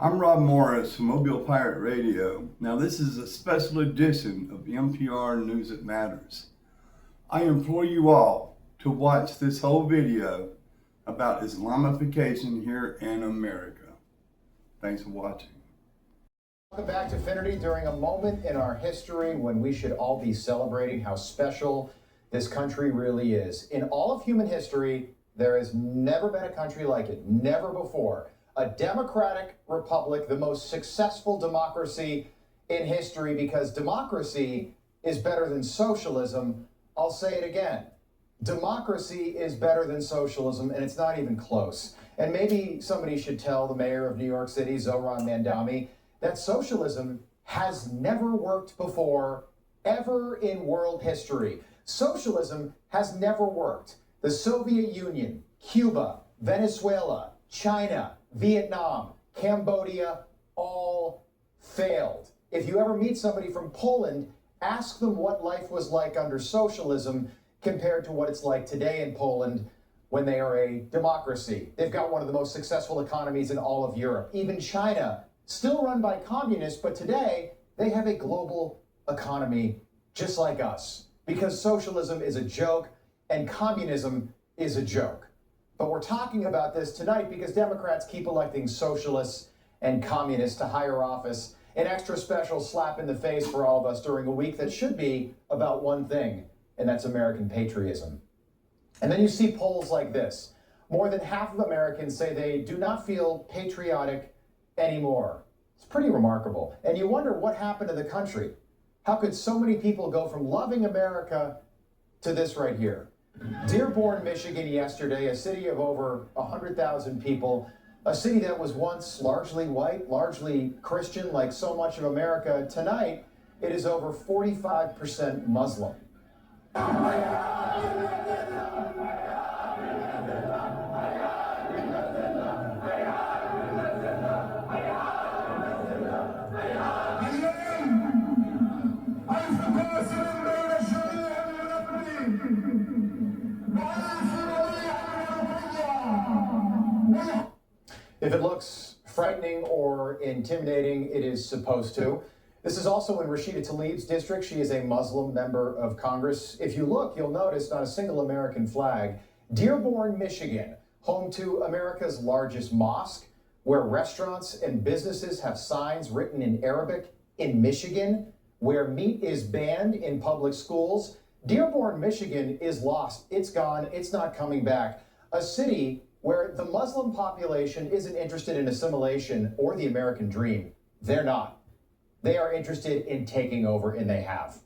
I'm Rob Morris from Mobile Pirate Radio. Now this is a special edition of MPR News That Matters. I implore you all to watch this whole video about Islamification here in America. Thanks for watching. Welcome back to Finity during a moment in our history when we should all be celebrating how special this country really is. In all of human history, there has never been a country like it, never before. A democratic republic, the most successful democracy in history, because democracy is better than socialism. I'll say it again. Democracy is better than socialism, and it's not even close. And maybe somebody should tell the mayor of New York City, Zohran Mamdani, that socialism has never worked before, ever in world history. Socialism has never worked. The Soviet Union, Cuba, Venezuela, China, Vietnam, Cambodia, all failed. If you ever meet somebody from Poland, ask them what life was like under socialism compared to what it's like today in Poland when they are a democracy. They've got one of the most successful economies in all of Europe. Even China, still run by communists, but today they have a global economy just like us, because socialism is a joke and communism is a joke. But we're talking about this tonight because Democrats keep electing socialists and communists to higher office, an extra special slap in the face for all of us during a week that should be about one thing, and that's American patriotism. And then you see polls like this. More than half of Americans say they do not feel patriotic anymore. It's pretty remarkable. And you wonder what happened to the country. How could so many people go from loving America to this right here? Dearborn, Michigan yesterday, a city of over 100,000 people, a city that was once largely white, largely Christian, like so much of America. Tonight, it is over 45% Muslim. If it looks frightening or intimidating, it is supposed to. This is also in Rashida Tlaib's district. She is a Muslim member of Congress. If you look, you'll notice not a single American flag. Dearborn, Michigan, home to America's largest mosque, where restaurants and businesses have signs written in Arabic in Michigan, where meat is banned in public schools. Dearborn, Michigan is lost. It's gone. It's not coming back. A city where the Muslim population isn't interested in assimilation or the American dream. They're not. They are interested in taking over, and they have.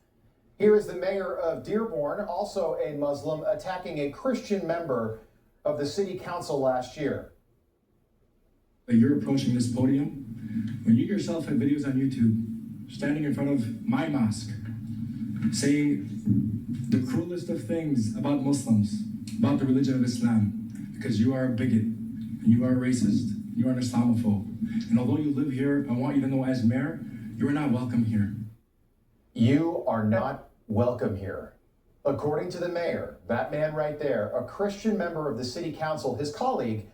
Here is the mayor of Dearborn, also a Muslim, attacking a Christian member of the city council last year. You're approaching this podium when you yourself have videos on YouTube standing in front of my mosque saying the cruelest of things about Muslims, about the religion of Islam, because you are a bigot, and you are a racist, you are an Islamophobe. And although you live here, I want you to know as mayor, you are not welcome here. You are not welcome here. According to the mayor, that man right there, a Christian member of the city council, his colleague,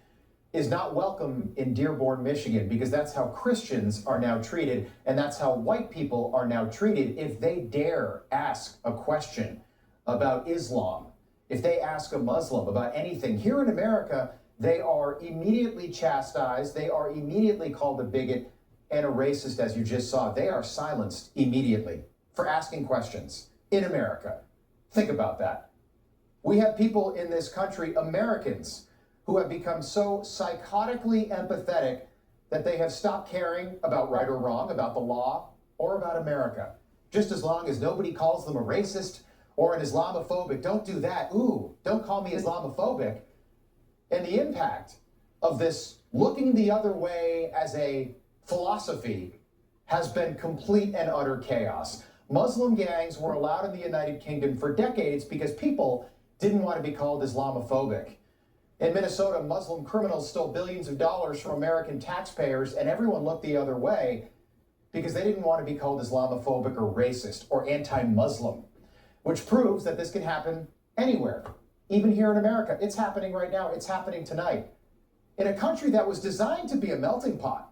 is not welcome in Dearborn, Michigan, because that's how Christians are now treated, and that's how white people are now treated if they dare ask a question about Islam. If they ask a Muslim about anything here in America, they are immediately chastised. They are immediately called a bigot and a racist, as you just saw. They are silenced immediately for asking questions in America. Think about that. We have people in this country, Americans, who have become so psychotically empathetic that they have stopped caring about right or wrong, about the law, or about America. Just as long as nobody calls them a racist or an Islamophobic. Don't do that. Ooh, don't call me Islamophobic. And the impact of this looking the other way as a philosophy has been complete and utter chaos. Muslim gangs were allowed in the United Kingdom for decades because people didn't want to be called Islamophobic. In Minnesota, Muslim criminals stole billions of dollars from American taxpayers, and everyone looked the other way because they didn't want to be called Islamophobic or racist or anti-Muslim, which proves that this can happen anywhere, even here in America. It's happening right now. It's happening tonight. In a country that was designed to be a melting pot,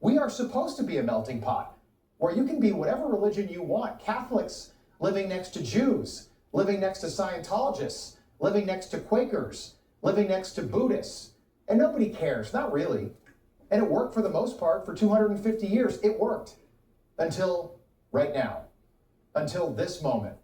We are supposed to be a melting pot where you can be whatever religion you want. Catholics living next to Jews, living next to Scientologists, living next to Quakers, living next to Buddhists. And nobody cares, not really. And it worked for the most part for 250 years. It worked until right now, until this moment.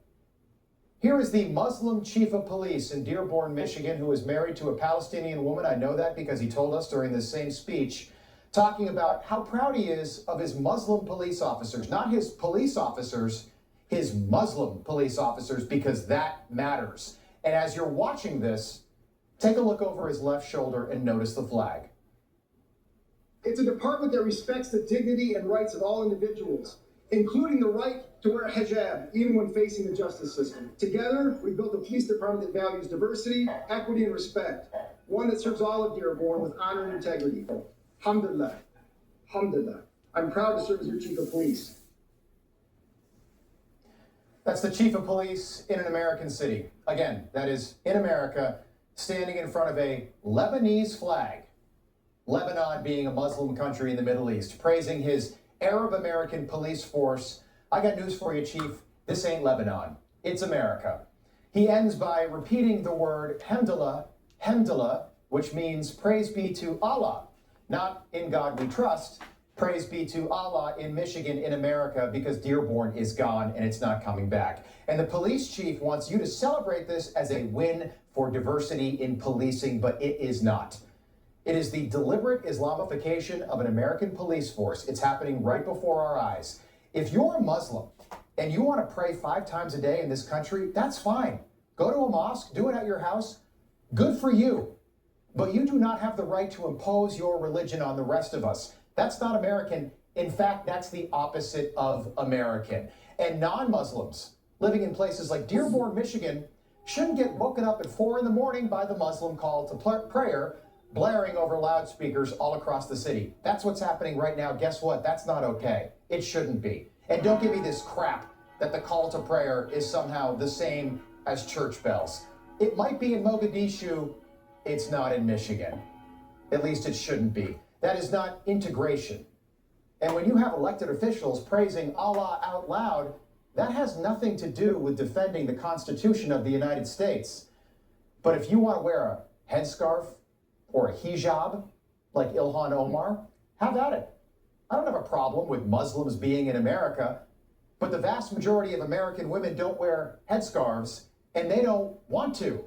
Here is the Muslim chief of police in Dearborn, Michigan, who is married to a Palestinian woman. I know that because he told us during this same speech, talking about how proud he is of his Muslim police officers, not his police officers, his Muslim police officers, because that matters. And as you're watching this, take a look over his left shoulder and notice the flag. It's a department that respects the dignity and rights of all individuals, including the right to wear a hijab, even when facing the justice system. Together, we built a police department that values diversity, equity, and respect, one that serves all of Dearborn with honor and integrity. Alhamdulillah. Alhamdulillah. I'm proud to serve as your chief of police. That's the chief of police in an American city. Again, that is in America, standing in front of a Lebanese flag. Lebanon being a Muslim country in the Middle East, praising his Arab American police force. I got news for you, Chief. This ain't Lebanon. It's America. He ends by repeating the word Hamdulillah, Hamdulillah, which means praise be to Allah. Not in God we trust. Praise be to Allah in Michigan, in America, because Dearborn is gone and it's not coming back. And the police chief wants you to celebrate this as a win for diversity in policing, but it is not. It is the deliberate Islamification of an American police force. It's happening right before our eyes. If you're a Muslim and you want to pray 5 times a day in this country, that's fine. Go to a mosque, do it at your house. Good for you. But you do not have the right to impose your religion on the rest of us. That's not American. In fact, that's the opposite of American. And non-Muslims living in places like Dearborn, Michigan, shouldn't get woken up at 4 in the morning by the Muslim call to prayer, blaring over loudspeakers all across the city. That's what's happening right now. Guess what? That's not okay. It shouldn't be. And don't give me this crap that the call to prayer is somehow the same as church bells. It might be in Mogadishu. It's not in Michigan. At least it shouldn't be. That is not integration. And when you have elected officials praising Allah out loud, that has nothing to do with defending the Constitution of the United States. But if you want to wear a headscarf or a hijab, like Ilhan Omar, have at it. I don't have a problem with Muslims being in America, but the vast majority of American women don't wear headscarves, and they don't want to,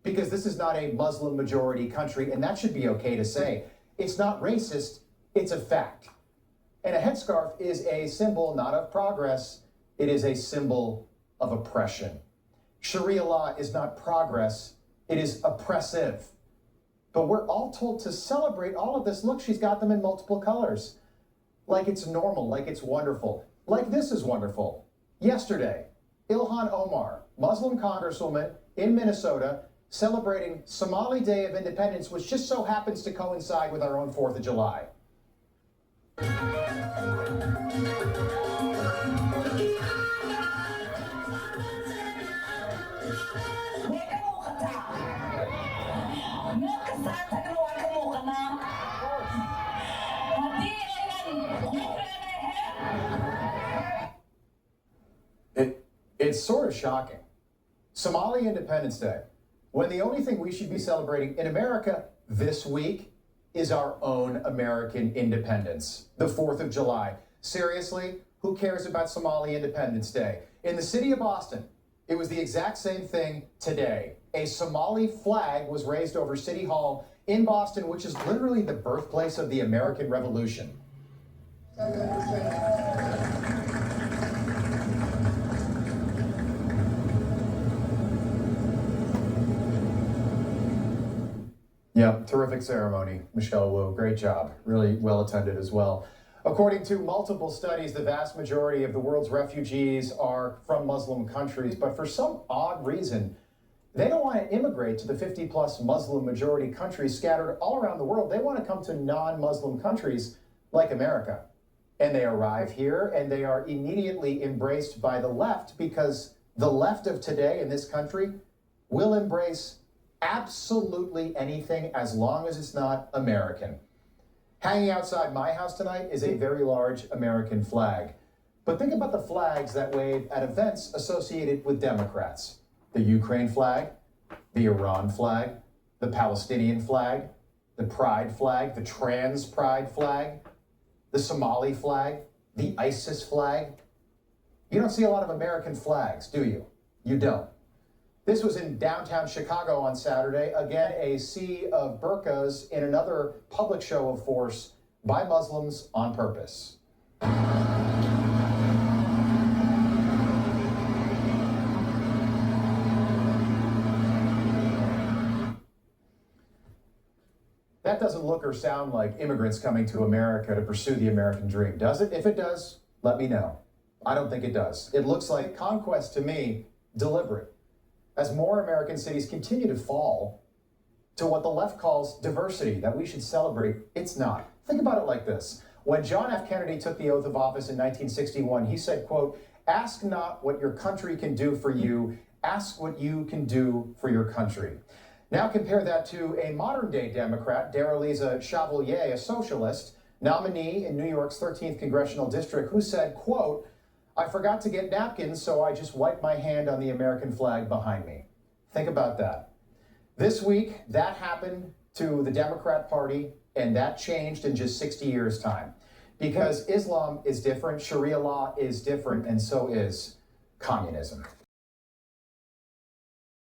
because this is not a Muslim majority country, and that should be okay to say. It's not racist, it's a fact. And a headscarf is a symbol not of progress, it is a symbol of oppression. Sharia law is not progress, it is oppressive. But we're all told to celebrate all of this. Look, she's got them in multiple colors. Like it's normal, like it's wonderful. Like this is wonderful. Yesterday, Ilhan Omar, Muslim congresswoman in Minnesota, celebrating Somali Day of Independence, which just so happens to coincide with our own 4th of July. It's sort of shocking. Somali Independence Day, when the only thing we should be celebrating in America this week is our own American independence, the 4th of July. Seriously, who cares about Somali Independence Day? In the city of Boston, it was the exact same thing today. A Somali flag was raised over City Hall in Boston, which is literally the birthplace of the American Revolution. Yeah, terrific ceremony, Michelle Wu. Great job. Really well attended as well. According to multiple studies, the vast majority of the world's refugees are from Muslim countries, but for some odd reason, they don't want to immigrate to the 50-plus Muslim majority countries scattered all around the world. They want to come to non-Muslim countries like America. And they arrive here and they are immediately embraced by the left, because the left of today in this country will embrace absolutely anything as long as it's not American. Hanging outside my house tonight is a very large American flag. But think about the flags that wave at events associated with Democrats. The Ukraine flag, the Iran flag, the Palestinian flag, the Pride flag, the Trans Pride flag, the Somali flag, the ISIS flag. You don't see a lot of American flags, do you? You don't. This was in downtown Chicago on Saturday. Again, a sea of burqas in another public show of force by Muslims on purpose. That doesn't look or sound like immigrants coming to America to pursue the American dream, does it? If it does, let me know. I don't think it does. It looks like conquest to me, deliberate, as more American cities continue to fall to what the left calls diversity that we should celebrate. It's not. Think about it like this. When John F. Kennedy took the oath of office in 1961, he said, quote, "Ask not what your country can do for you, ask what you can do for your country." Now compare that to a modern-day Democrat, Darylisa Chevalier, a socialist, nominee in New York's 13th congressional district, who said, quote, "I forgot to get napkins, so I just wiped my hand on the American flag behind me." Think about that. This week, that happened to the Democrat Party, and that changed in just 60 years' time. Because Islam is different, Sharia law is different, and so is communism.